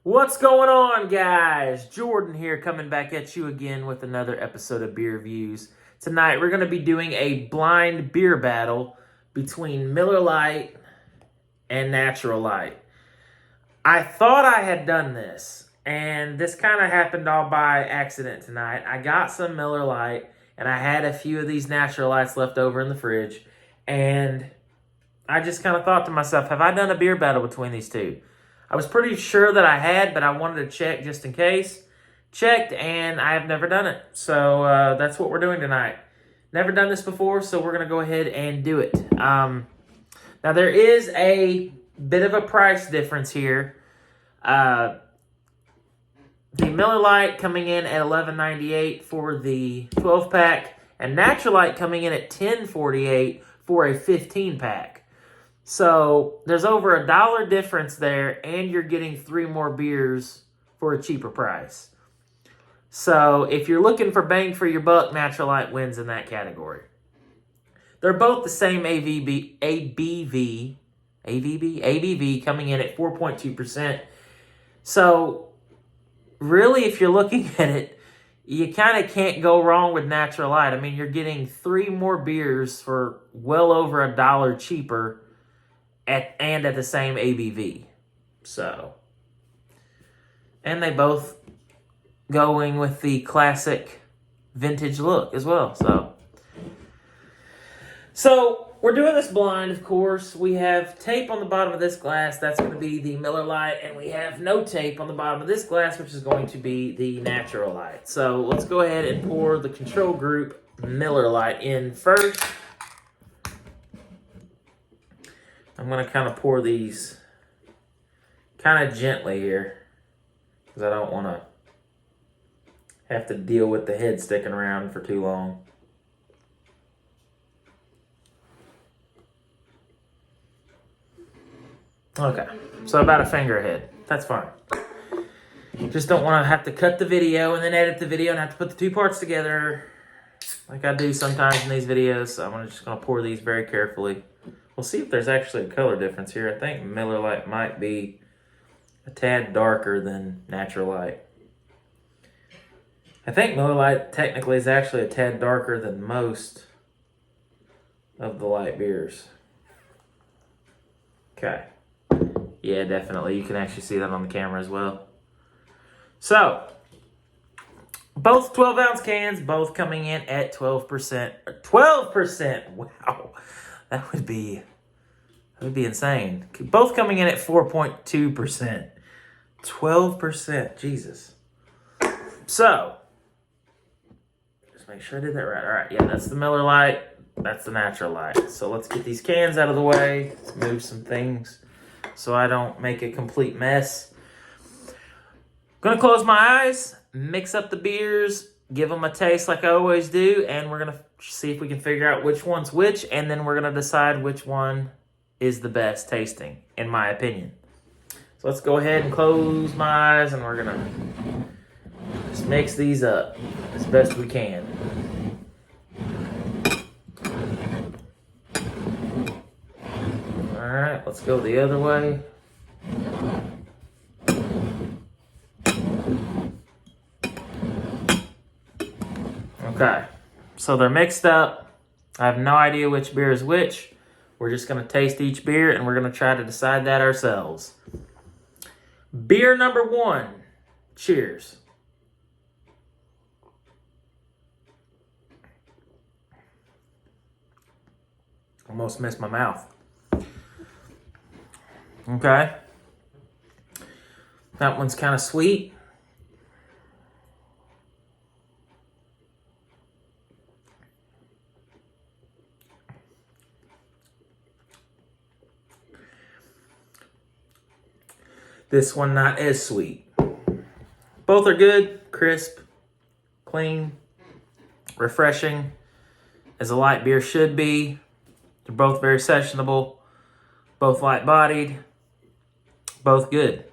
What's going on, guys? Jordan here, coming back at you again with another episode of Beer Reviews. Tonight, we're going to be doing a blind beer battle between Miller Lite and Natural Light. I thought I had done this, and this kind of happened all by accident tonight. I got some Miller Lite, and I had a few of these Natural Lights left over in the fridge, and I just kind of thought to myself, have I done a beer battle between these two? I was pretty sure that I had, but I wanted to check just in case. Checked, and I have never done it. So that's what we're doing tonight. Never done this before, so we're going to go ahead and do it. Now, there is a bit of a price difference here. The Miller Lite coming in at $11.98 for the 12-pack, and Natural Light coming in at $10.48 for a 15-pack. So there's over $1 difference there, and you're getting 3 more beers for a cheaper price. So if you're looking for bang for your buck, Natural Light wins in that category. They're both the same ABV coming in at 4.2%. So really, if you're looking at it, you kind of can't go wrong with Natural Light. I mean, you're getting 3 more beers for well over $1 cheaper at the same ABV. So, and they both going with the classic vintage look as well. So we're doing this blind, of course. We have tape on the bottom of this glass. That's going to be the Miller Lite. And we have no tape on the bottom of this glass, which is going to be the Natural Light. So let's go ahead and pour the control group Miller Lite in first. I'm going to kind of pour these kind of gently here because I don't want to have to deal with the head sticking around for too long. Okay, so about a finger ahead. That's fine. Just don't want to have to cut the video and then edit the video and have to put the 2 parts together like I do sometimes in these videos. So I'm just going to pour these very carefully. We'll see if there's actually a color difference here. I think Miller Lite might be a tad darker than Natural Light. I think Miller Lite technically is actually a tad darker than most of the light beers. Okay. Yeah, definitely. You can actually see that on the camera as well. So, both 12-ounce cans, both coming in at 12%. 12%! Wow. That would be insane. Both coming in at 4.2%. 12%. Jesus. So, just make sure I did that right. All right, yeah, that's the Miller Lite. That's the Natural Light. So let's get these cans out of the way. Let's move some things so I don't make a complete mess. Gonna close my eyes, mix up the beers, give them a taste like I always do, and we're gonna see if we can figure out which one's which, and then we're gonna decide which one is the best tasting, in my opinion. So let's go ahead and close my eyes, and we're gonna just mix these up as best we can. All right, let's go the other way. Okay, so they're mixed up. I have no idea which beer is which. We're just going to taste each beer, and we're going to try to decide that ourselves. Beer number 1. Cheers. Almost missed my mouth. Okay. That one's kind of sweet. This one not as sweet. Both are good, crisp, clean, refreshing, as a light beer should be. They're both very sessionable, both light-bodied, both good.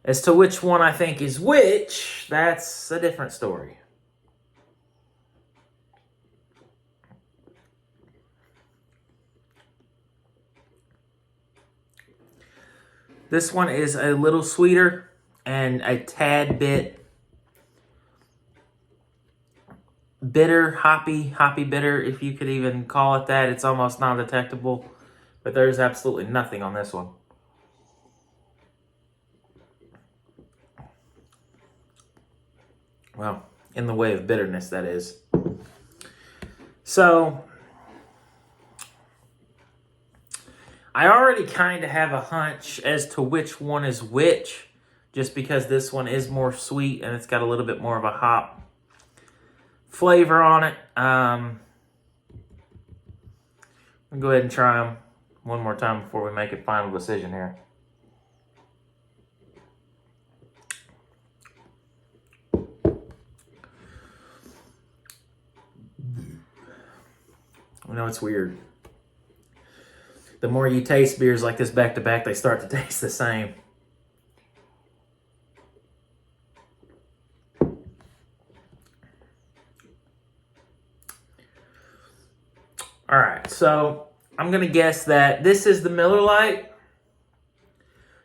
As to which one I think is which, that's a different story. This one is a little sweeter and a tad bit bitter, hoppy bitter, if you could even call it that. It's almost non-detectable, but there's absolutely nothing on this one. Well, in the way of bitterness, that is. So, I already kind of have a hunch as to which one is which, just because this one is more sweet and it's got a little bit more of a hop flavor on it. I'll go ahead and try them one more time before we make a final decision here. I know it's weird. The more you taste beers like this back to back, they start to taste the same. All right, so I'm going to guess that this is the Miller Lite,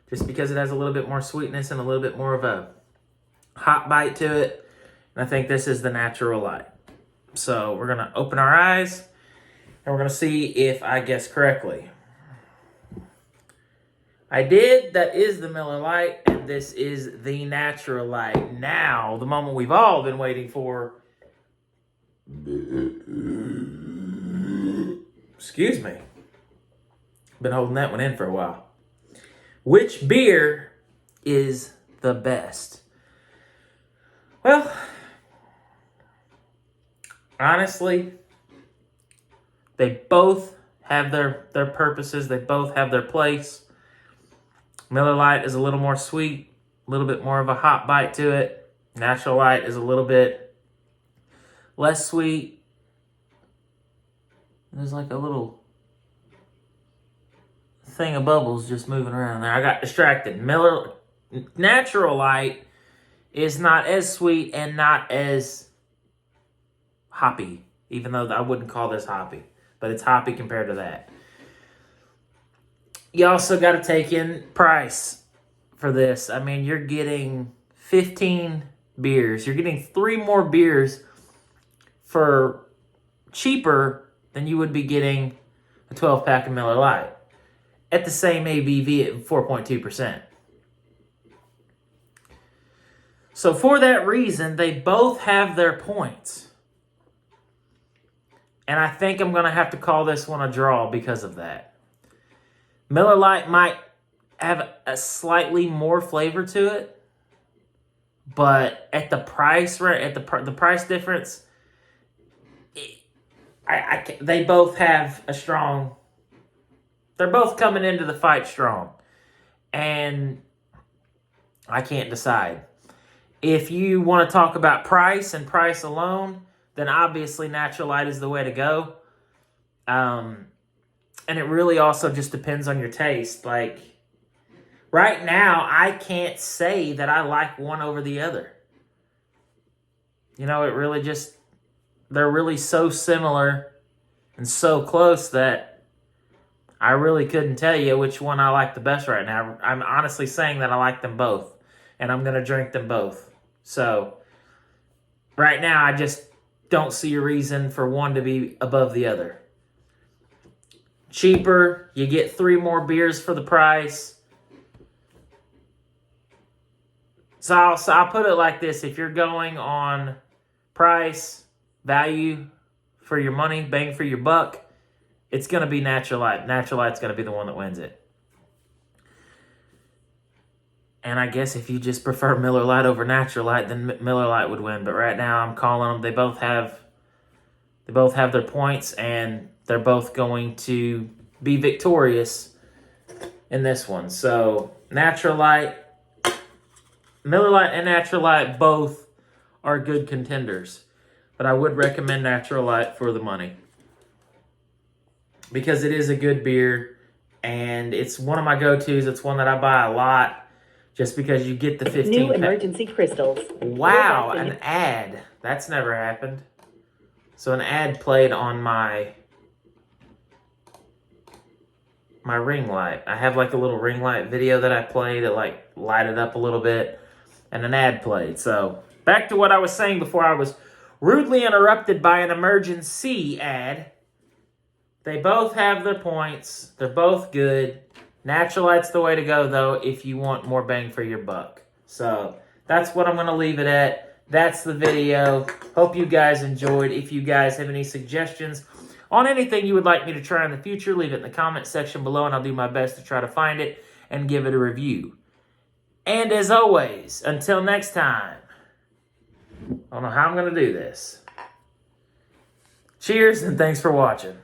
just because it has a little bit more sweetness and a little bit more of a hot bite to it. And I think this is the Natural Light. So we're going to open our eyes, and we're going to see if I guess correctly. I did. That is the Miller Lite, and this is the Natural Light. Now, the moment we've all been waiting for. Excuse me. Been holding that one in for a while. Which beer is the best? Well, honestly, they both have their purposes. They both have their place. Miller Lite is a little more sweet, a little bit more of a hot bite to it. Natural Light is a little bit less sweet. There's like a little thing of bubbles just moving around there. I got distracted. Natural Light is not as sweet and not as hoppy, even though I wouldn't call this hoppy, but it's hoppy compared to that. You also got to take in price for this. I mean, you're getting 15 beers. You're getting 3 more beers for cheaper than you would be getting a 12-pack of Miller Lite at the same ABV at 4.2%. So for that reason, they both have their points. And I think I'm going to have to call this one a draw because of that. Miller Lite might have a slightly more flavor to it, but at the price, the price difference, they both have a strong. They're both coming into the fight strong, and I can't decide. If you want to talk about price and price alone, then obviously Natural Light is the way to go. And it really also just depends on your taste. Like, right now, I can't say that I like one over the other. You know, it really just, they're really so similar and so close that I really couldn't tell you which one I like the best right now. I'm honestly saying that I like them both, and I'm going to drink them both. So, right now, I just don't see a reason for one to be above the other. Cheaper, you get 3 more beers for the price. So I'll put it like this. If you're going on price, value for your money, bang for your buck, it's going to be Natural Light. Natural Light's going to be the one that wins it. And I guess if you just prefer Miller Lite over Natural Light, then Miller Lite would win. But right now I'm calling them. They both have their points, and they're both going to be victorious in this one. So Natural Light, Miller Lite and Natural Light both are good contenders. But I would recommend Natural Light for the money, because it is a good beer, and it's one of my go-tos. It's one that I buy a lot just because you get the 15 New emergency crystals. Wow, an ad. That's never happened. So an ad played on my my ring light. I have like a little ring light video that I play that like light it up a little bit, and an ad played. So back to what I was saying before I was rudely interrupted by an emergency ad. They both have their points. They're both good. Natural Light's the way to go, though, if you want more bang for your buck. So that's what I'm going to leave it at. That's the video. Hope you guys enjoyed. If you guys have any suggestions on anything you would like me to try in the future, leave it in the comment section below, and I'll do my best to try to find it and give it a review. And as always, until next time, I don't know how I'm going to do this. Cheers, and thanks for watching.